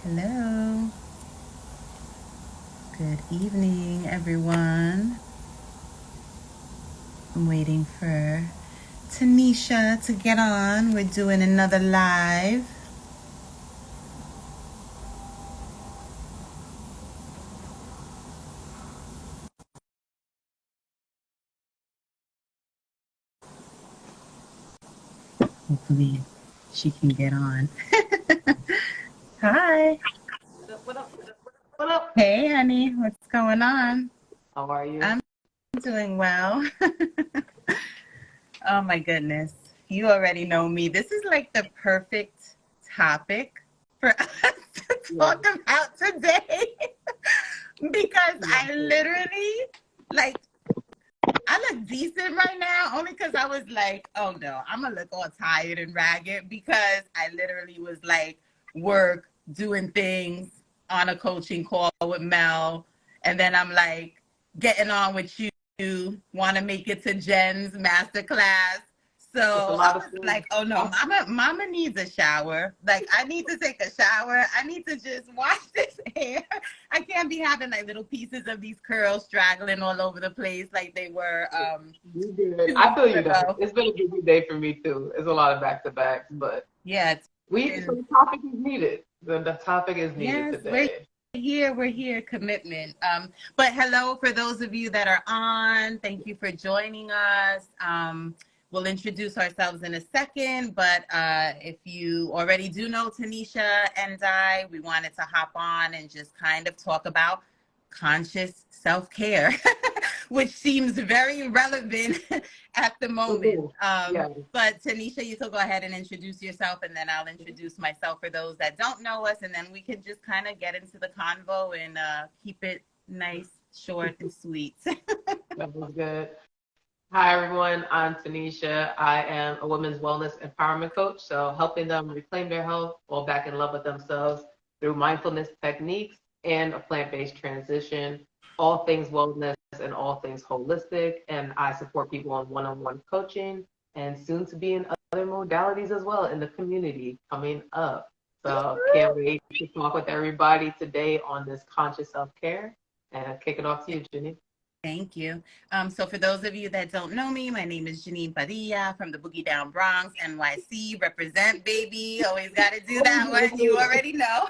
Hello. Good evening, everyone. I'm waiting for Tanisha to get on. We're doing another live. Hopefully, she can get on. Hi. What up? What up? What up? Hey, honey. What's going on? How are you? I'm doing well. Oh, my goodness. You already know me. This is like the perfect topic for us to Yeah, talk about today because yeah. I literally, like, I look decent right now only because I was like, oh no, I'm gonna look all tired and ragged because I literally was like work, doing things on a coaching call with Mel. And then I'm like getting on with you, want to make it to Jen's masterclass. It's a So I lot of was things. like, oh no, mama needs a shower. Like I need to take a shower. I need to just wash this hair. I can't be having like little pieces of these curls straggling all over the place like they were You good. two I feel weeks you though. ago. It's been a busy day for me too. It's a lot of back to backs, but Yeah, it's so been the topic is needed. The topic is needed yes, today. we're here, commitment. But hello for those of you that are on. Thank you for joining us. We'll introduce ourselves in a second, but if you already do know Tanisha and I, we wanted to hop on and just kind of talk about conscious self-care, which seems very relevant at the moment. Mhm. Yeah, But Tanisha, you could go ahead and introduce yourself, and then I'll introduce myself for those that don't know us, and then we can just kind of get into the convo and keep it nice, short, and sweet. that was good. Hi everyone, I'm Tanisha. I am a women's wellness empowerment coach, so helping them reclaim their health while back in love with themselves through mindfulness techniques and a plant-based transition, all things wellness and all things holistic. And I support people on one-on-one coaching and soon to be in other modalities as well in the community coming up. So can't wait to talk with everybody today on this conscious self-care and kick it off to you, Jenny. Thank you. So for those of you that don't know me, my name is Janine Padilla from the Boogie Down Bronx, NYC. Represent, baby. Always got to do that one. You already know.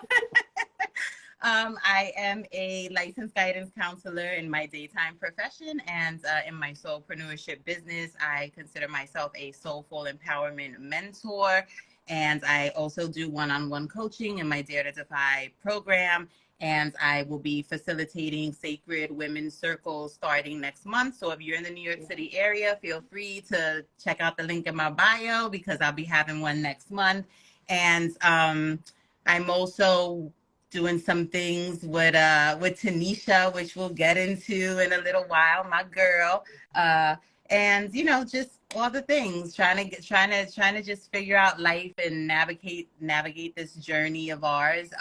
I am a licensed guidance counselor in my daytime profession, and in my soulpreneurship business, I consider myself a soulful empowerment mentor. And I also do one-on-one coaching in my Dare to Defy program. And I will be facilitating sacred women's circles starting next month. So if you're in the New York City area, feel free to check out the link in my bio because I'll be having one next month. And I'm also doing some things with Tanisha, which we'll get into in a little while, my girl. And just all the things, trying to just figure out life and navigate this journey of ours,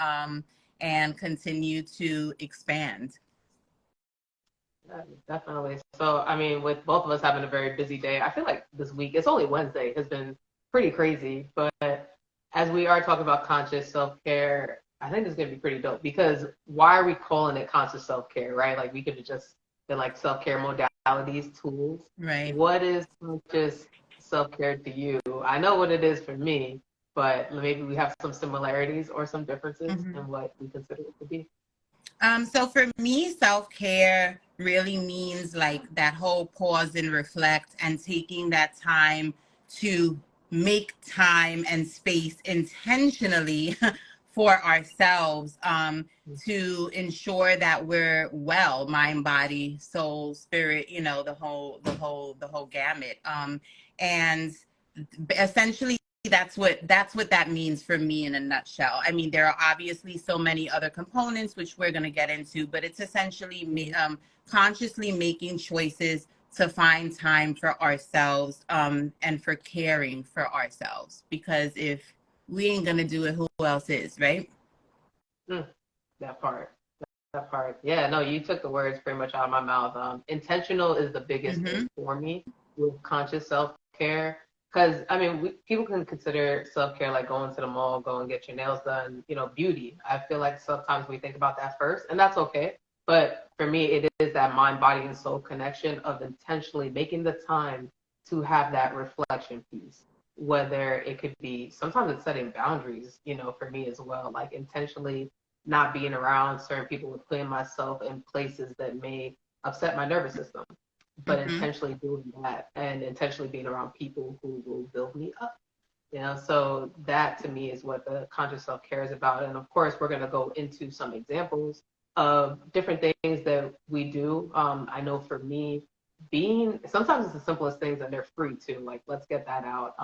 and continue to expand. Yeah, definitely. So, I mean, with both of us having a very busy day, I feel like this week, it's only Wednesday, has been pretty crazy. But as we are talking about conscious self care, I think it's going to be pretty dope because why are we calling it conscious self care, right? Like, we could have just been like self care modalities, tools. Right. What is conscious self care to you? I know what it is for me, but maybe we have some similarities or some differences Mm-hmm. in what we consider it to be. So for me, self-care really means like that whole pause and reflect and taking that time to make time and space intentionally for ourselves, to ensure that we're well, mind, body, soul, spirit, the whole gamut. And essentially that's what that means for me in a nutshell. I mean, there are obviously so many other components which we're going to get into, but it's essentially consciously making choices to find time for ourselves, and for caring for ourselves, because if we ain't going to do it, who else is, right? Mm, that part. That part. Yeah, no, you took the words pretty much out of my mouth. Intentional is the biggest thing Mm-hmm. for me with conscious self care. Because I mean, people can consider self-care like going to the mall, go and get your nails done, beauty. I feel like sometimes we think about that first, and that's okay. But for me, it is that mind, body, and soul connection of intentionally making the time to have that reflection piece. Whether it could be, sometimes it's setting boundaries, for me as well, like intentionally not being around certain people, with putting myself in places that may upset my nervous system, but Mm-hmm. intentionally doing that and intentionally being around people who will build me up. So that to me is what the conscious self care is about. And of course, we're going to go into some examples of different things that we do. I know for me, being sometimes it's the simplest things and they're free too. Like, let's get that out.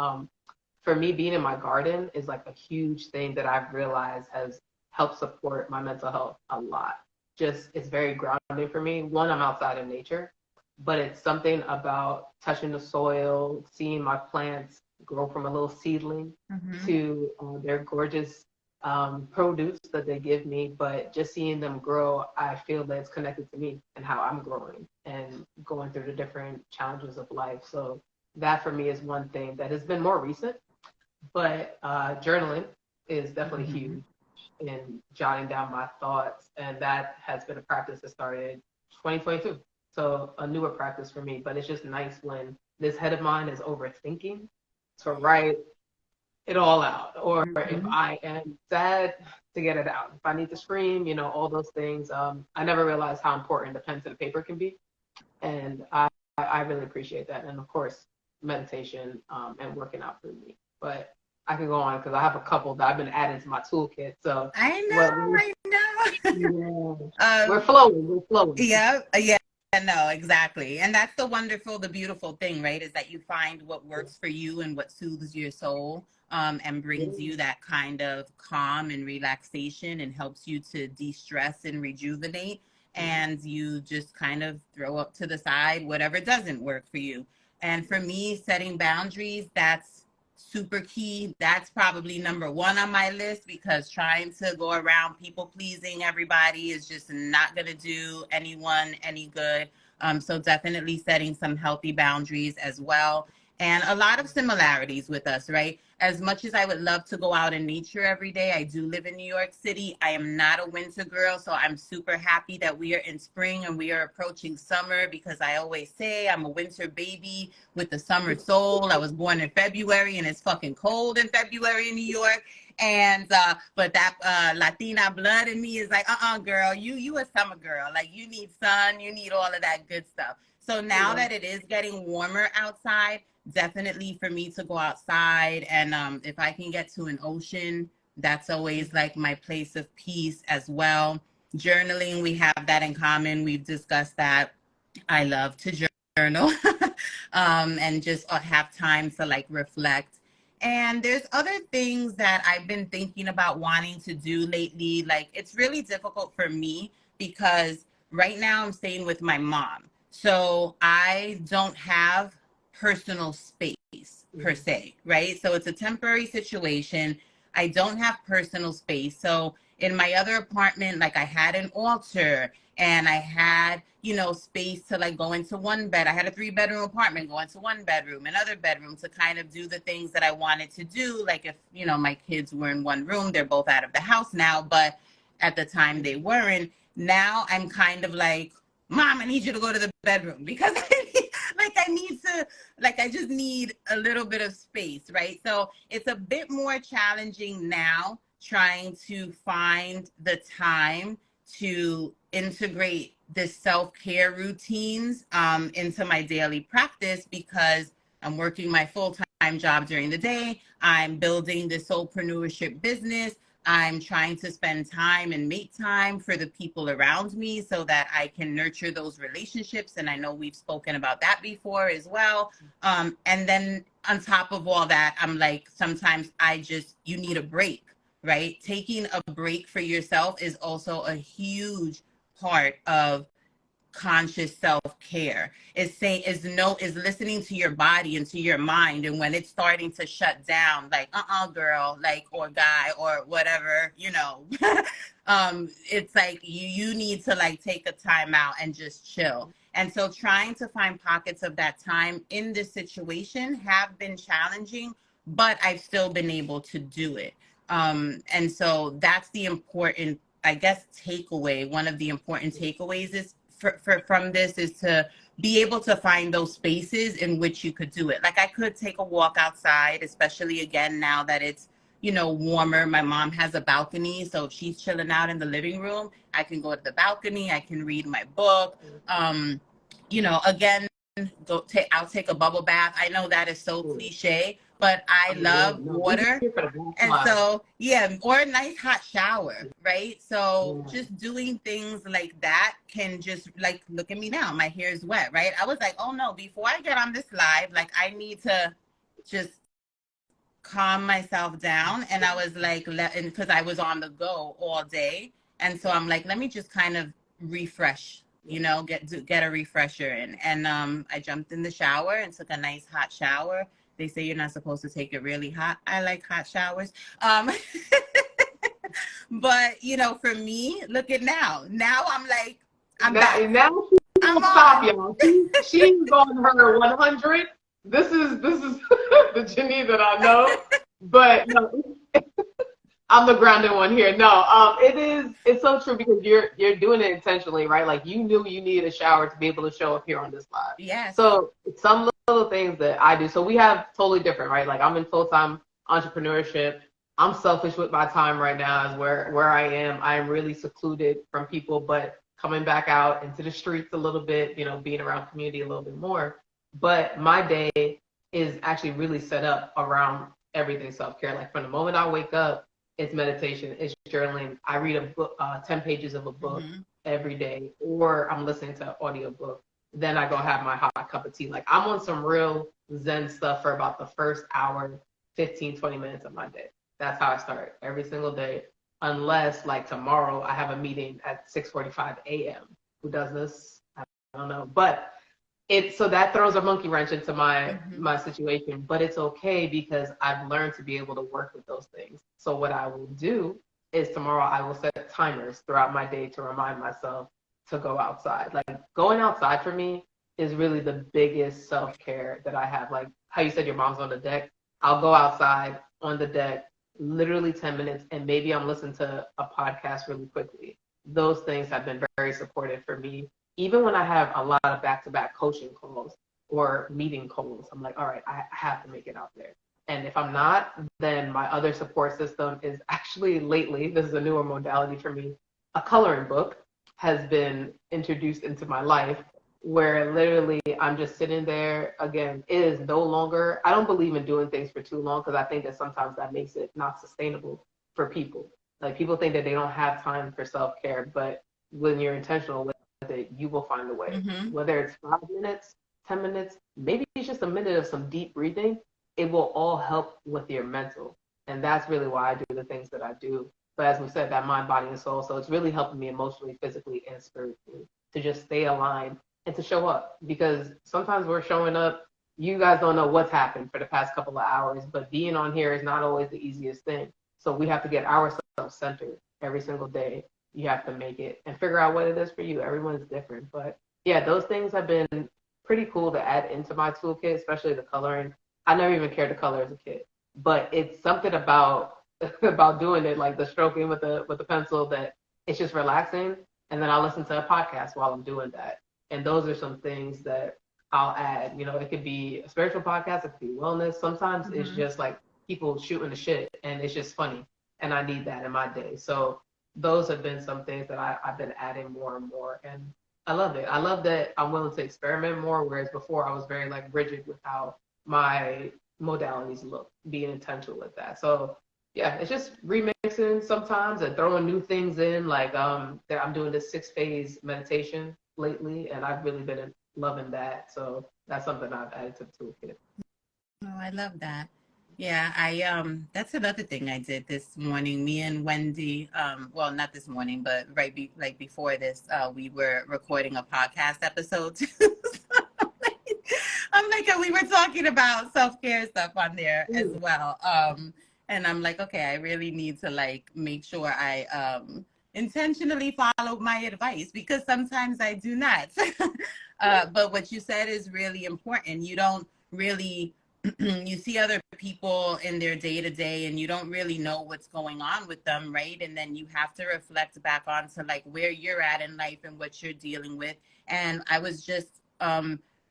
For me, being in my garden is like a huge thing that I've realized has helped support my mental health a lot. Just it's very grounding for me. One, I'm outside in nature, but it's something about touching the soil, seeing my plants grow from a little seedling Mm-hmm. to their gorgeous produce that they give me. But just seeing them grow, I feel that it's connected to me and how I'm growing and going through the different challenges of life. So that for me is one thing that has been more recent, but journaling is definitely Mm-hmm. huge in jotting down my thoughts. And that has been a practice that started 2022. So a newer practice for me, but it's just nice when this head of mine is overthinking to write it all out. Or if Mm-hmm. I am sad, to get it out. If I need to scream, all those things. I never realized how important the pen to the paper can be. And I really appreciate that. And of course, meditation and working out for me. But I can go on because I have a couple that I've been adding to my toolkit. So I what know, I know. yeah. We're um, flowing, we're flowing. yeah, yeah, no, exactly. And that's the wonderful, the beautiful thing, right? Is that you find what works for you and what soothes your soul, and brings you that kind of calm and relaxation and helps you to de-stress and rejuvenate. And you just kind of throw up to the side whatever doesn't work for you. And for me, setting boundaries, that's super key. That's probably number one on my list, because trying to go around people pleasing everybody is just not going to do anyone any good. So definitely setting some healthy boundaries as well. And a lot of similarities with us, right? As much as I would love to go out in nature every day, I do live in New York City. I am not a winter girl, so I'm super happy that we are in spring and we are approaching summer, because I always say I'm a winter baby with the summer soul. I was born in February and it's fucking cold in February in New York. And but that Latina blood in me is like, girl, you a summer girl. Like, you need sun, you need all of that good stuff. So now Yeah. that it is getting warmer outside, definitely for me to go outside, and if I can get to an ocean, that's always like my place of peace as well. Journaling, we have that in common. We've discussed that. I love to journal, and just have time to like reflect. And there's other things that I've been thinking about wanting to do lately. Like, it's really difficult for me because right now I'm staying with my mom. So I don't have personal space per Mhm. se, right? So it's a temporary situation. I don't have personal space. So in my other apartment, like, I had an altar and I had, space to like go into one bed. I had a 3-bedroom apartment, go into one bedroom, another bedroom, to kind of do the things that I wanted to do. Like, if, my kids were in one room, they're both out of the house now, but at the time they weren't. Now I'm kind of like, Mom, I need you to go to the bedroom because I need to, like, I just need a little bit of space, right? So it's a bit more challenging now trying to find the time to integrate this self-care routines into my daily practice, because I'm working my full-time job during the day. I'm building this soulpreneurship business. I'm trying to spend time and make time for the people around me so that I can nurture those relationships. And I know we've spoken about that before as well. And then on top of all that, I'm like, sometimes you need a break, right? Taking a break for yourself is also a huge part of conscious self-care. Is listening to your body and to your mind, and when it's starting to shut down, like, girl, like, or guy, or whatever, it's like you need to like take a time out and just chill. And so trying to find pockets of that time in this situation have been challenging, but I've still been able to do it. And so that's the important, I guess, takeaway. One of the important takeaways is from this is to be able to find those spaces in which you could do it. Like I could take a walk outside, especially again now that it's, you know, warmer. My mom has a balcony, so if she's chilling out in the living room, I can go to the balcony, I can read my book. You know, again, I'll take a bubble bath. I know that is so cliche, but I love water. And so, yeah, or a nice hot shower, right? So just doing things like that can just, like, look at me now, my hair is wet, right? I was like, oh no, before I get on this live, like I need to just calm myself down. And I was like, because I was on the go all day. And so I'm like, let me just kind of refresh, you know, get a refresher in. And I jumped in the shower and took a nice hot shower. They say you're not supposed to take it really hot. I like hot showers. But you know, for me, look at now. Now I'm like, I'm back. Now she's gonna stop, y'all. She's on her 100. This is the Jenny that I know. But no, I'm the grounded one here. No, it's so true because you're doing it intentionally, right? Like you knew you needed a shower to be able to show up here on this live. Yes. So some little things that I do. So we have totally different, right? Like I'm in full-time entrepreneurship. I'm selfish with my time right now is where I am. I am really secluded from people, but coming back out into the streets a little bit, you know, being around community a little bit more. But my day is actually really set up around everything self-care. Like from the moment I wake up, it's meditation, it's journaling. I read a book, 10 pages of a book every day, or I'm listening to an audiobook. Then I go have my hot cup of tea. Like I'm on some real Zen stuff for about the first hour, 15, 20 minutes of my day. That's how I start every single day. Unless like tomorrow I have a meeting at 6:45 a.m. Who does this? I don't know. But so that throws a monkey wrench into my situation, but it's okay because I've learned to be able to work with those things. So what I will do is tomorrow I will set timers throughout my day to remind myself to go outside. Like going outside for me is really the biggest self-care that I have. Like how you said your mom's on the deck. I'll go outside on the deck, literally 10 minutes, and maybe I'm listening to a podcast really quickly. Those things have been very supportive for me. Even when I have a lot of back-to-back coaching calls or meeting calls, I'm like, all right, I have to make it out there. And if I'm not, then my other support system is actually lately, this is a newer modality for me, a coloring book has been introduced into my life where literally I'm just sitting there. Again, it is no longer, I don't believe in doing things for too long because I think that sometimes that makes it not sustainable for people. Like people think that they don't have time for self-care, but when you're intentional with it, you will find a way. Whether it's 5 minutes, 10 minutes, maybe it's just a minute of some deep breathing, it will all help with your mental. And that's really why I do the things that I do. But as we said, that mind, body, and soul. So it's really helping me emotionally, physically, and spiritually to just stay aligned and to show up. Because sometimes we're showing up, you guys don't know what's happened for the past couple of hours, but being on here is not always the easiest thing. So we have to get ourselves centered every single day. You have to make it and figure out what it is for you. Everyone's different. But yeah, those things have been pretty cool to add into my toolkit, especially the coloring. I never even cared to color as a kid, but it's something about doing it, like the stroking with the pencil, that it's just relaxing. And then I'll listen to a podcast while I'm doing that. And those are some things that I'll add. You know, it could be a spiritual podcast, it could be wellness. Sometimes it's just like people shooting the shit and it's just funny. And I need that in my day. So those have been some things that I've been adding more and more. And I love it. I love that I'm willing to experiment more, whereas before I was very like rigid with how my modalities look, being intentional with that. So yeah, it's just remixing sometimes and throwing new things in. Like I'm doing this 6-phase meditation lately, and I've really been loving that. So that's something I've added to the toolkit. Oh, I love that. Yeah, that's another thing I did this morning. Me and Wendy, well, not this morning, but like before this, we were recording a podcast episode too. I'm like, we were talking about self-care stuff on there as well. And I'm like, okay, I really need to like make sure I intentionally follow my advice, because sometimes I do not. But what you said is really important. You don't really you see other people in their day to day and you don't really know what's going on with them, right? And then you have to reflect back onto like where you're at in life and what you're dealing with. And I was just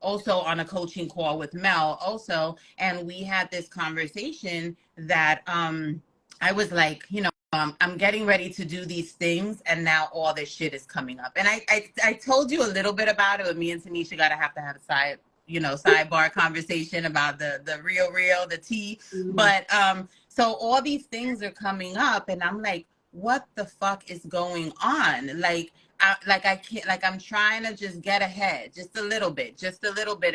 also on a coaching call with Mel also, and we had this conversation that I was like, I'm getting ready to do these things, and now all this shit is coming up. And I told you a little bit about it, but me and Tanisha gotta have to have a sidebar conversation about the real, the tea. Mm-hmm. But so all these things are coming up, and I'm like, what the fuck is going on? I can't, like, I'm trying to just get ahead just a little bit.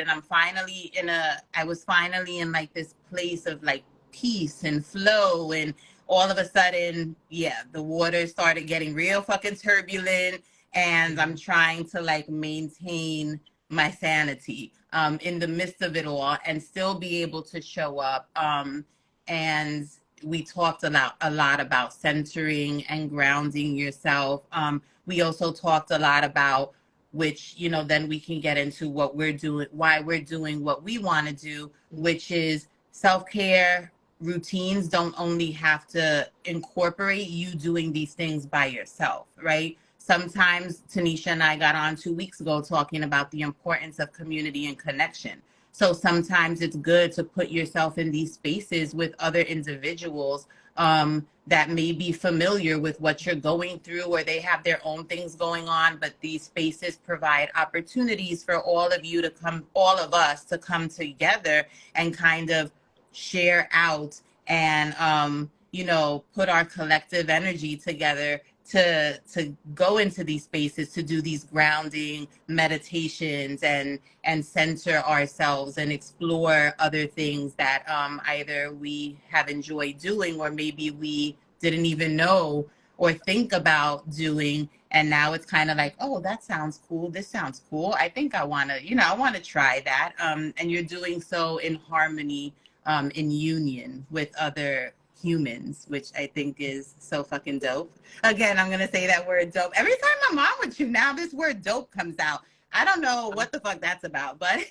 And I was finally in like this place of like peace and flow. And all of a sudden, yeah, the water started getting real fucking turbulent. And I'm trying to like maintain my sanity in the midst of it all and still be able to show up. And we talked a lot about centering and grounding yourself. We also talked a lot about, which, then we can get into what we're doing, why we're doing what we want to do, which is self-care. Routines don't only have to incorporate you doing these things by yourself, right? Sometimes Tanisha and I got on 2 weeks ago talking about the importance of community and connection. So sometimes it's good to put yourself in these spaces with other individuals that may be familiar with what you're going through, or they have their own things going on, but these spaces provide opportunities for all of us to come together and kind of share out and put our collective energy together to go into these spaces, to do these grounding meditations and center ourselves and explore other things that either we have enjoyed doing, or maybe we didn't even know or think about doing. And now it's kind of like, oh, that sounds cool. This sounds cool. I think I want to try that. And you're doing so in harmony, in union with other humans, which I think is so fucking dope. Again, I'm going to say that word dope. Every time I'm on with you now, this word dope comes out. I don't know what the fuck that's about, but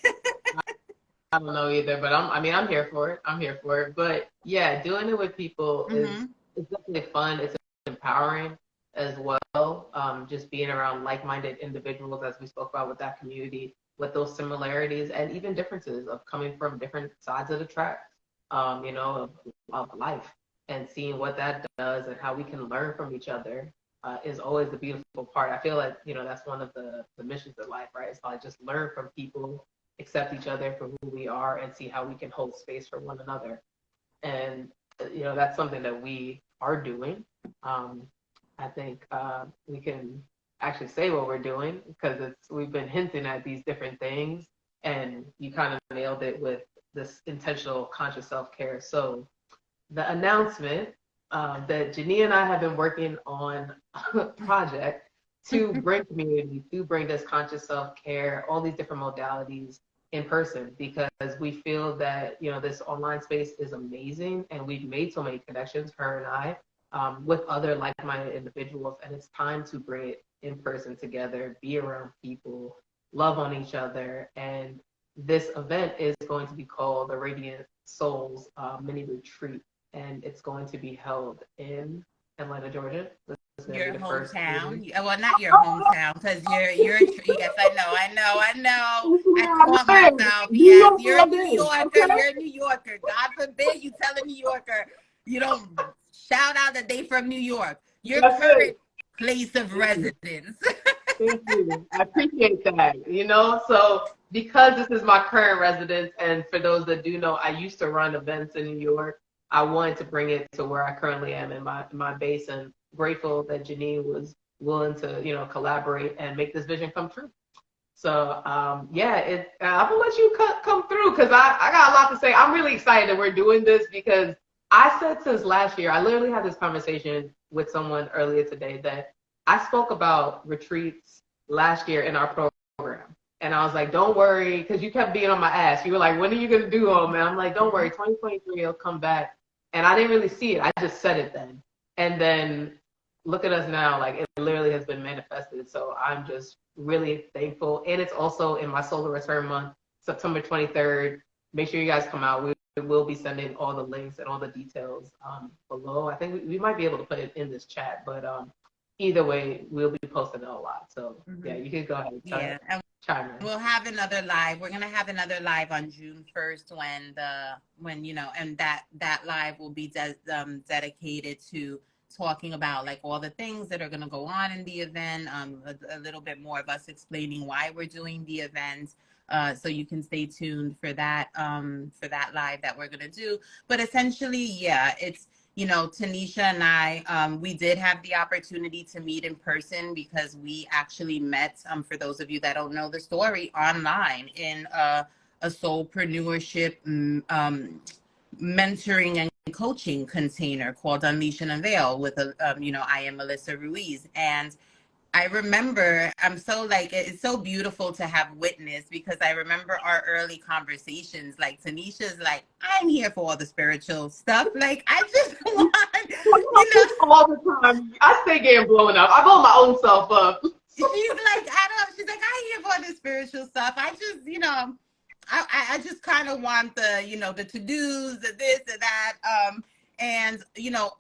I don't know either, but I'm here for it. I'm here for it. But yeah, doing it with people is definitely fun. It's empowering as well. Just being around like-minded individuals, as we spoke about with that community, with those similarities and even differences of coming from different sides of the track, of life, and seeing what that does and how we can learn from each other is always the beautiful part. I feel like, that's one of the missions of life, right? It's like just learn from people, accept each other for who we are, and see how we can hold space for one another. And, that's something that we are doing. I think we can actually say what we're doing, because we've been hinting at these different things, and you kind of nailed it with this intentional conscious self-care. So the announcement that Janine and I have been working on a project to bring community, to bring this conscious self-care, all these different modalities in person, because we feel that, this online space is amazing, and we've made so many connections, her and I, with other like-minded individuals, and it's time to bring it in person together, be around people, love on each other. And this event is going to be called the Radiant Souls Mini Retreat, and it's going to be held in Atlanta, Georgia. Your hometown. Well, not your hometown, because you're yes, I know. I caught myself. Yes, you're a New Yorker. You're a New Yorker. God forbid you tell a New Yorker you don't shout out that they from New York. Your current place of residence. Thank you. I appreciate that. So because this is my current residence, and for those that do know, I used to run events in New York. I wanted to bring it to where I currently am in my base, and grateful that Janine was willing to, collaborate and make this vision come true. So I'm gonna let you come through, because I got a lot to say. I'm really excited that we're doing this, because I said since last year, I literally had this conversation with someone earlier today, that I spoke about retreats last year in our program. And I was like, don't worry, because you kept being on my ass. You were like, when are you going to do them? And I'm like, don't worry, 2023 will come back. And I didn't really see it. I just said it then. And then look at us now, like it literally has been manifested. So I'm just really thankful. And it's also in my solar return month, September 23rd. Make sure you guys come out. We will be sending all the links and all the details below. I think we might be able to put it in this chat, but either way, we'll be posting it a lot. So yeah, you can go ahead and Yeah. And chime in. we'll have another live. We're gonna have another live on June 1st when and that live will be dedicated to talking about like all the things that are gonna go on in the event. A little bit more of us explaining why we're doing the event. So you can stay tuned for that live that we're gonna do. But essentially, yeah, it's Tanisha and I, we did have the opportunity to meet in person because we actually met, for those of you that don't know the story, online in a soulpreneurship mentoring and coaching container called Unleash and Unveil with I am Melissa Ruiz. And I remember, I'm so like, it's so beautiful to have witnessed because I remember our early conversations. Like, Tanisha's like, I'm here for all the spiritual stuff. Like, I just want, All the time. I stay getting blown up. I blow my own self up. she's like, she's like, I'm here for the spiritual stuff. I just, I just kind of want the to-dos, the this, and that. And,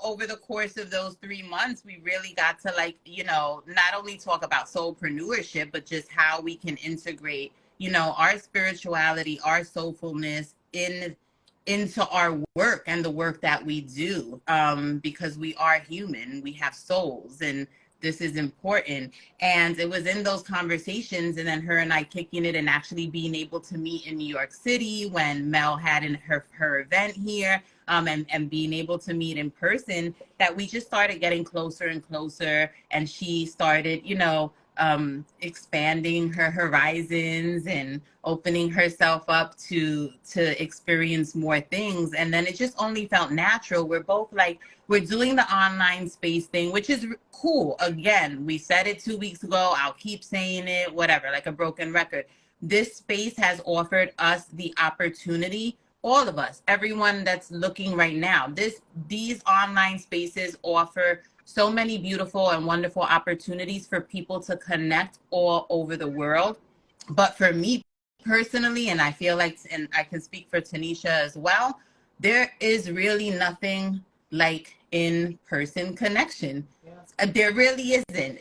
over the course of those 3 months, we really got to not only talk about soulpreneurship, but just how we can integrate, our spirituality, our soulfulness into our work and the work that we do, because we are human, we have souls, and this is important. And it was in those conversations, and then her and I kicking it and actually being able to meet in New York City when Mel had her event here, and being able to meet in person, that we just started getting closer and closer. And she started, expanding her horizons and opening herself up to experience more things. And then it just only felt natural. We're both like, we're doing the online space thing, which is cool. Again, we said it 2 weeks ago. I'll keep saying it, whatever, like a broken record. This space has offered us the opportunity, all of us, everyone that's looking right now. These online spaces offer so many beautiful and wonderful opportunities for people to connect all over the world. But for me personally, and I feel like, and I can speak for Tanisha as well, there is really nothing like in-person connection. There really isn't,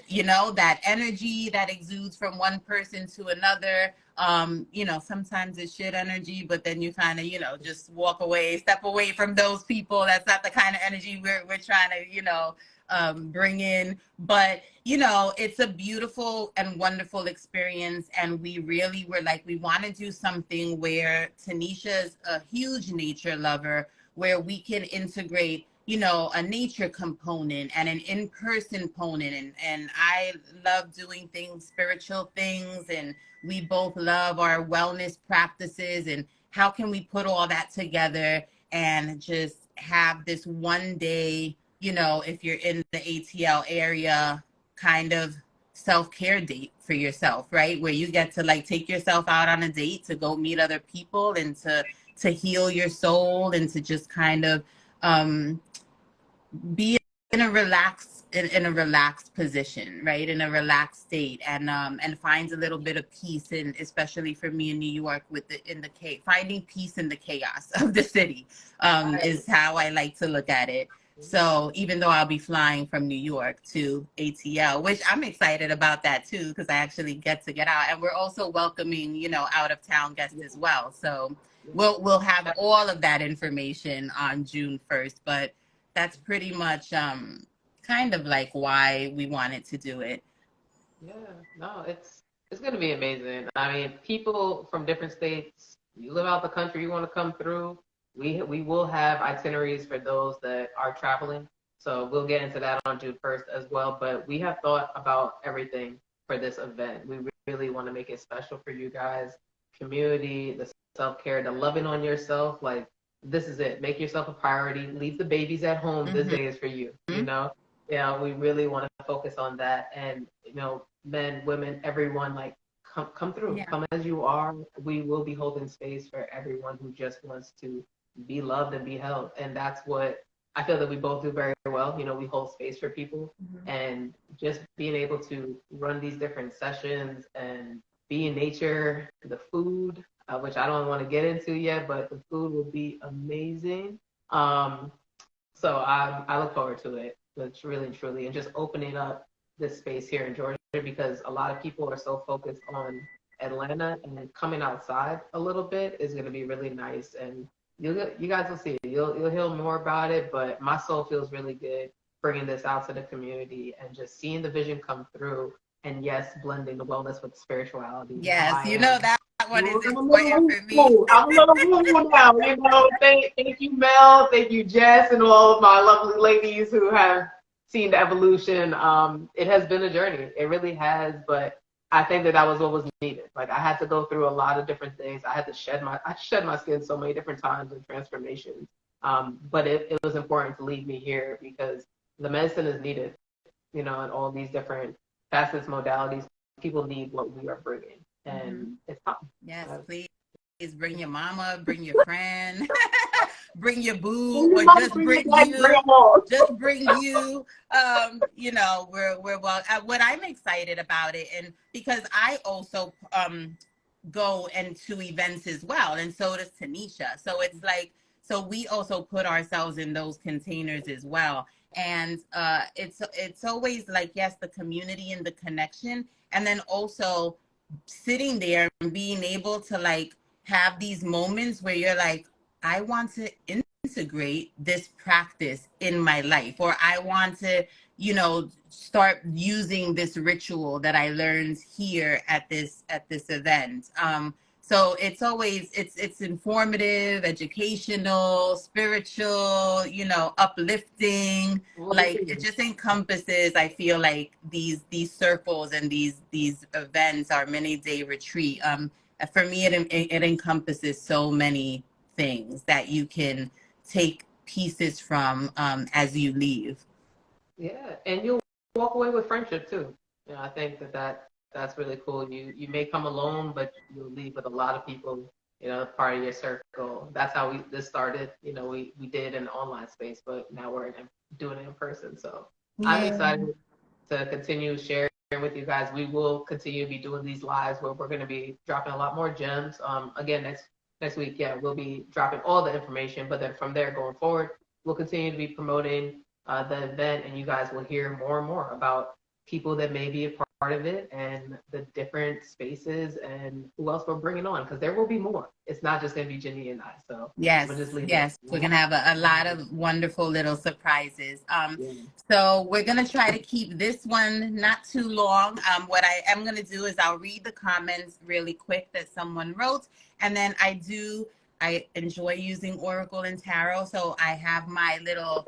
that energy that exudes from one person to another. Sometimes it's shit energy, but then you kind of, just walk away, step away from those people. That's not the kind of energy we're trying to, bring in. But, it's a beautiful and wonderful experience. And we really were like, we want to do something where Tanisha's a huge nature lover, where we can integrate, a nature component and an in-person component. And I love doing spiritual things, and we both love our wellness practices. And how can we put all that together and just have this one day, if you're in the ATL area, kind of self-care date for yourself, right? Where you get to take yourself out on a date to go meet other people and to heal your soul, and to just kind of be in a relaxed position, right? In a relaxed state, and finds a little bit of peace, and especially for me in New York, finding peace in the chaos of the city, is how I like to look at it. So even though I'll be flying from New York to ATL, which I'm excited about that too, because I actually get to get out, and we're also welcoming, out of town guests as well. So we'll have all of that information on June 1st, but that's pretty much kind of like why we wanted to do it. Yeah, no, it's going to be amazing. I mean, people from different states, you live out the country, you want to come through, we will have itineraries for those that are traveling. So we'll get into that on June 1st as well. But we have thought about everything for this event. We really want to make it special for you guys. Community, the self-care, the loving on yourself. Like, this is it. Make yourself a priority. Leave the babies at home. This day is for you, Yeah, we really want to focus on that. And, men, women, everyone, come through. Yeah. Come as you are. We will be holding space for everyone who just wants to be loved and be held. And that's what I feel that we both do very well. You know, we hold space for people, and just being able to run these different sessions and be in nature, the food, which I don't want to get into yet, but the food will be amazing. Um, so I look forward to it. It's really and truly, and just opening up this space here in Georgia, because a lot of people are so focused on Atlanta, and then coming outside a little bit is going to be really nice. And you guys will see it. You'll hear more about it. But my soul feels really good bringing this out to the community and just seeing the vision come through. And yes, blending the wellness with spirituality. Yes, I you know am. that one is I'm a important little for me. woo. I'm a little woo now. You know, thank you, Mel. Thank you, Jess, and all of my lovely ladies who have seen the evolution. It has been a journey. It really has, but I think that was what was needed. Like, I had to go through a lot of different things. I shed my skin so many different times in transformations. But it was important to leave me here because the medicine is needed, you know, in all these different facets, modalities. People need what we are bringing, and it's time. Yes, please bring your mama, bring your friend, bring your boo, or just bring you. Just bring you. You know, we're well. What I'm excited about it, and because I also go into events as well, and so does Tanisha. So it's like, so we also put ourselves in those containers as well. And it's always like, yes, the community and the connection, and then also sitting there and being able to like have these moments where you're like, I want to integrate this practice in my life, or I want to, you know, start using this ritual that I learned here at this event. So it's always it's informative, educational, spiritual, you know, uplifting. Like, it just encompasses, I feel like these circles and these events, our many day retreat. For me, it encompasses so many things that you can take pieces from as you leave. Yeah, and you'll walk away with friendship too. You know, I think that's really cool. You may come alone, but you'll leave with a lot of people, you know, part of your circle. That's how this started. You know, we did in an online space, but now we're doing it in person. So I'm Yeah. excited to continue sharing with you guys. We will continue to be doing these lives where we're going to be dropping a lot more gems. Again, next week, yeah, we'll be dropping all the information, but then from there going forward, we'll continue to be promoting the event, and you guys will hear more and more about people that may be a part of it and the different spaces and who else we're bringing on, because there will be more. It's not just going to be Jenny and I. So Yes, we'll just leave it. yes, we're gonna have a lot of wonderful little surprises. Yeah. So we're gonna try to keep this one not too long. What I am gonna do is I'll read the comments really quick that someone wrote, and then I enjoy using Oracle and Tarot, so I have my little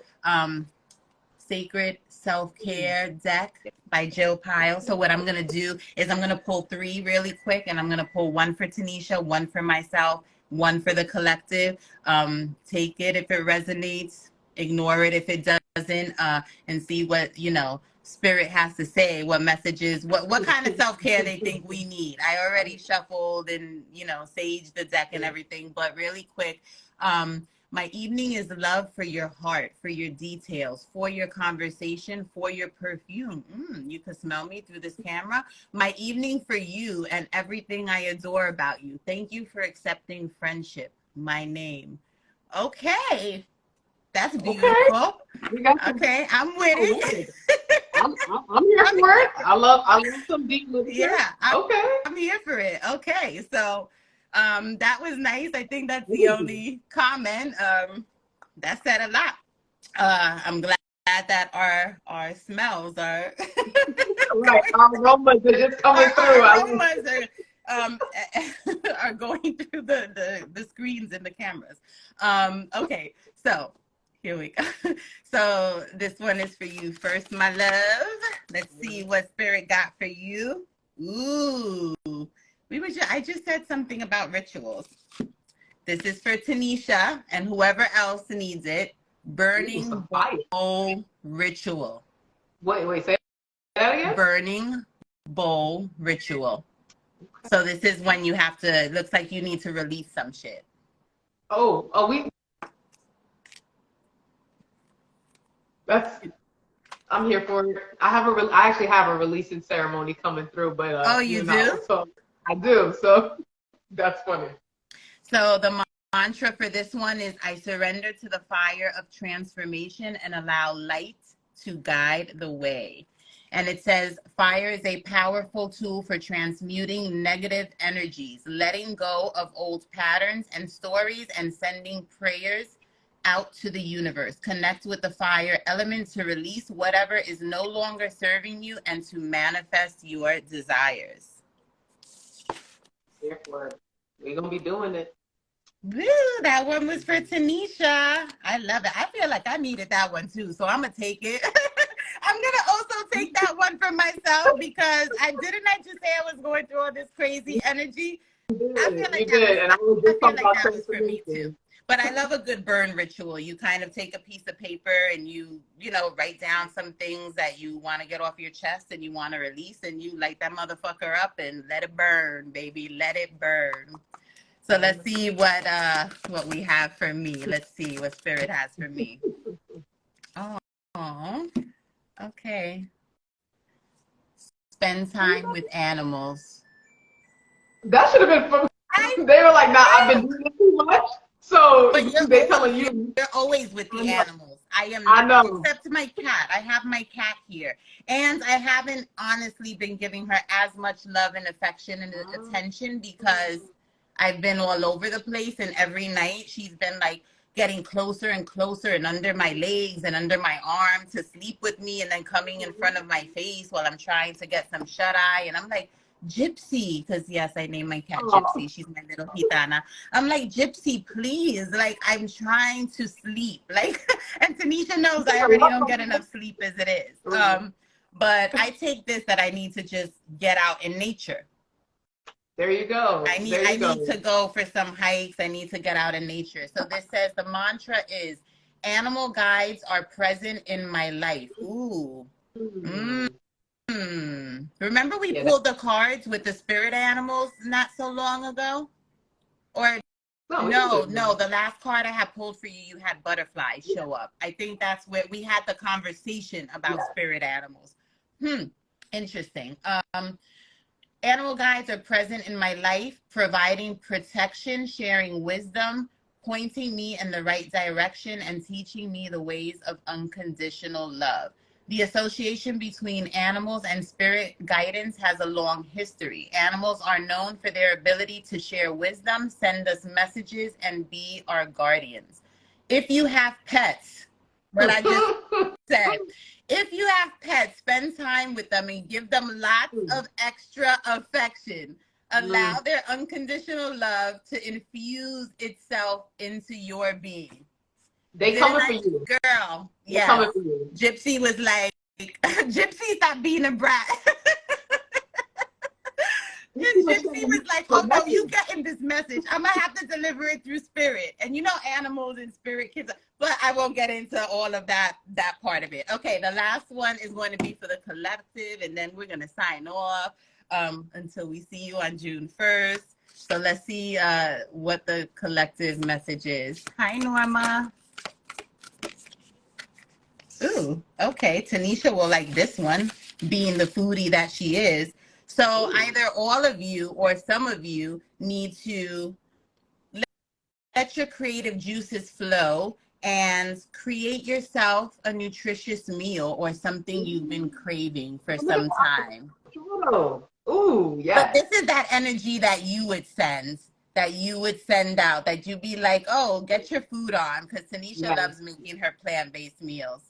Sacred Self-Care deck by Jill Pyle. So what I'm going to do is I'm going to pull three really quick, and I'm going to pull one for Tanisha, one for myself, one for the collective. Take it if it resonates, ignore it if it doesn't, and see what, you know, spirit has to say, what messages, what kind of self-care they think we need. I already shuffled and, you know, saged the deck and everything, but really quick. My evening is love for your heart, for your details, for your conversation, for your perfume. You can smell me through this camera. My evening for you and everything I adore about you. Thank you for accepting friendship, my name. Okay, that's beautiful. Okay, I'm with it. I'm here for it. I love some deep literature. Yeah, Okay. I'm here for it. Okay, so that was nice. I think that's the only comment. That said a lot. I'm glad that our smells are Right, our aromas are just coming through. our aromas are going through the screens and the cameras. Okay, so here we go. So this one is for you first, my love. Let's see what spirit got for you. Ooh, I just said something about rituals. This is for Tanisha and whoever else needs it. Burning bowl ritual. Wait, say that again? Burning bowl ritual. So this is when you have to, it looks like you need to release some shit. Oh, we I'm here for it. I actually have a releasing ceremony coming through, but Oh, you you and I do? will talk. I do, so that's funny. So the mantra for this one is I surrender to the fire of transformation and allow light to guide the way. And it says fire is a powerful tool for transmuting negative energies, letting go of old patterns and stories, and sending prayers out to the universe. Connect with the fire element to release whatever is no longer serving you and to manifest your desires. Here for it. We're gonna be doing it. Woo, that one was for Tanisha. I love it. I feel like I needed that one too, so I'm gonna take it. I'm gonna also take that one for myself because I just say I was going through all this crazy energy. I feel like You did, and I was I just feel talking like about that was for me transformation. too. But I love a good burn ritual. You kind of take a piece of paper and you know, write down some things that you want to get off your chest and you want to release, and you light that motherfucker up and let it burn, baby. Let it burn. So let's see what we have for me. Let's see what spirit has for me. Oh, okay. Spend time with animals. That should have been from. I They were like, "Nah, I've know, been doing it too much." So but they telling you. you're always with I the know. animals. I am I not, know. except my cat. I have my cat here, and I haven't honestly been giving her as much love and affection and attention because I've been all over the place, and every night she's been like getting closer and closer and under my legs and under my arm to sleep with me, and then coming in front of my face while I'm trying to get some shut eye. And I'm like, Gypsy, because yes, I named my cat Oh, Gypsy. She's my little gitana. I'm like, Gypsy, please. Like, I'm trying to sleep. Like, and Tanisha knows I already don't get enough sleep as it is. But I take this that I need to just get out in nature. there you go. There I you need go. to go for some hikes. I need to get out in nature. So this says the mantra is animal guides are present in my life. Ooh. Mm. Hmm. Remember we Yeah. pulled the cards with the spirit animals not so long ago? Or No, we can do no, it no, now. the last card I had pulled for you, you had butterflies show up. I think that's where we had the conversation about Yeah. spirit animals. Interesting. Animal guides are present in my life, providing protection, sharing wisdom, pointing me in the right direction, and teaching me the ways of unconditional love. The association between animals and spirit guidance has a long history. Animals are known for their ability to share wisdom, send us messages, and be our guardians. If you have pets, what I just said, if you have pets, spend time with them and give them lots of extra affection. Allow their unconditional love to infuse itself into your being. They Didn't coming for I, you. girl? They Yes. coming for you. Gypsy was like, Gypsy, stop being a brat. You see And what Gypsy you was like, the oh no, you message. getting this message. I'm gonna have to deliver it through spirit. And you know, animals and spirit kids, but I won't get into all of that part of it. Okay, the last one is going to be for the collective, and then we're gonna sign off until we see you on June 1st. So let's see what the collective message is. Hi Norma. Ooh, okay. Tanisha will like this one, being the foodie that she is. So Ooh. either all of you or some of you need to let your creative juices flow and create yourself a nutritious meal or something you've been craving for some time. Ooh, But yes. this is that energy that you would send out, that you'd be like, oh, get your food on, because Tanisha Yes. loves making her plant-based meals.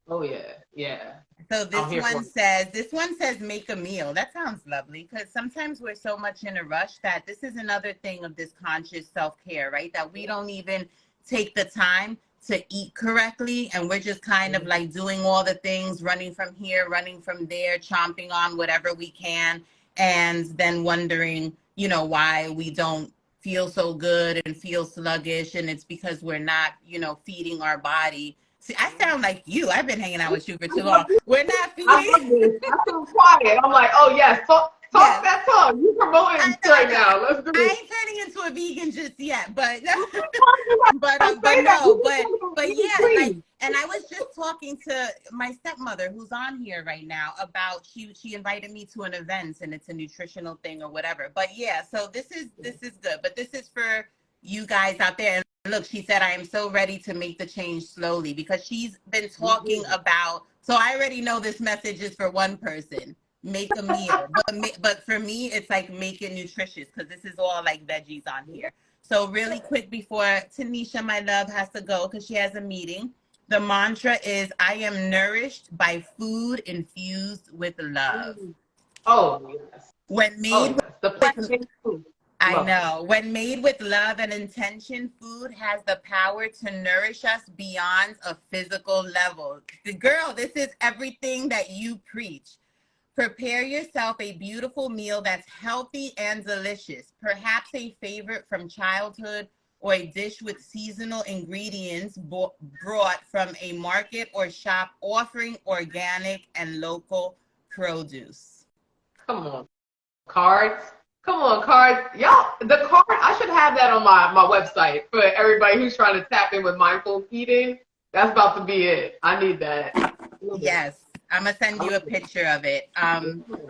Oh yeah. Yeah. So I'm here for it. this one says make a meal. That sounds lovely because sometimes we're so much in a rush that this is another thing of this conscious self-care, right? That we don't even take the time to eat correctly, and we're just kind of like doing all the things, running from here, running from there, chomping on whatever we can, and then wondering, you know, why we don't feel so good and feel sluggish, and it's because we're not, you know, feeding our body. See, I sound like you. I've been hanging out with you for too long. We're not I feeding. love this. I feel quiet. I'm like, oh yes. Talk Yes. that talk. You I promoting know, I right know. now. Let's do I it. ain't turning into a vegan just yet, but I but say that. no, You can talk about vegan yeah, like, queen. and I was just talking to my stepmother who's on here right now about she invited me to an event and it's a nutritional thing or whatever. But yeah, so this is good, but this is for you guys out there. And look, she said I am so ready to make the change slowly because she's been talking about. So I already know this message is for one person, make a meal, but for me it's like make it nutritious because this is all like veggies on here. So really quick before Tanisha, my love, has to go because she has a meeting, the mantra is I am nourished by food infused with love. Oh yes. When Oh made yes. The with plant-based food. I Love it. know. When made with love and intention, food has the power to nourish us beyond a physical level. Girl, this is everything that you preach. Prepare yourself a beautiful meal that's healthy and delicious, perhaps a favorite from childhood or a dish with seasonal ingredients brought from a market or shop offering organic and local produce. Come on. Cards. Come on, cards. Y'all, the card, I should have that on my website for everybody who's trying to tap in with mindful eating. That's about to be it. I need that. Yes, I'm gonna send you a Okay. picture of it.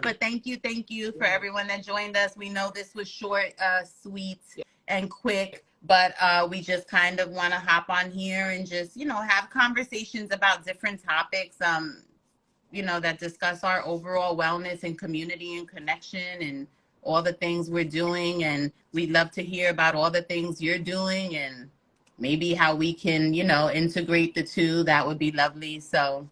But thank you for everyone that joined us. We know this was short, sweet, and quick, but we just kind of want to hop on here and just have conversations about different topics. That discuss our overall wellness and community and connection and all the things we're doing. And we'd love to hear about all the things you're doing and maybe how we can, integrate the two. That would be lovely. So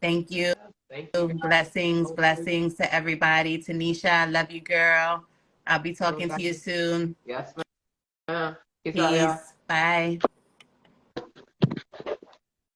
thank you. Thank you. Blessings, blessings to everybody. Tanisha, I love you, girl. I'll be talking to you soon. Yes, ma'am. Peace out, y'all. Peace. Bye.